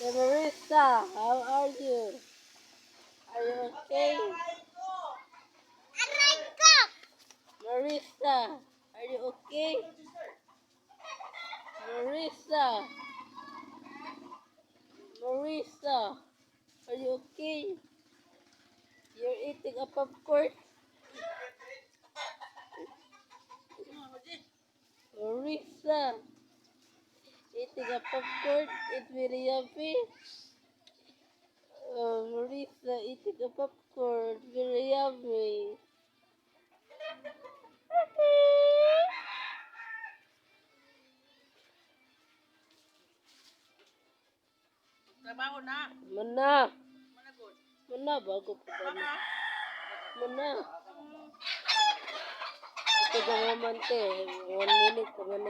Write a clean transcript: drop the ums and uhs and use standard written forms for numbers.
Marissa, how are you? Are you okay? Marissa, are you okay? Marissa, Marissa, are you okay? You're eating a popcorn? Marissa, eating a popcorn? It's very yummy. Marissa, eating a popcorn. Very yummy. Trabaho na. Mana? Managod. Mana bago pa ba na? Mana? Ito na naman te. 1 minute pa man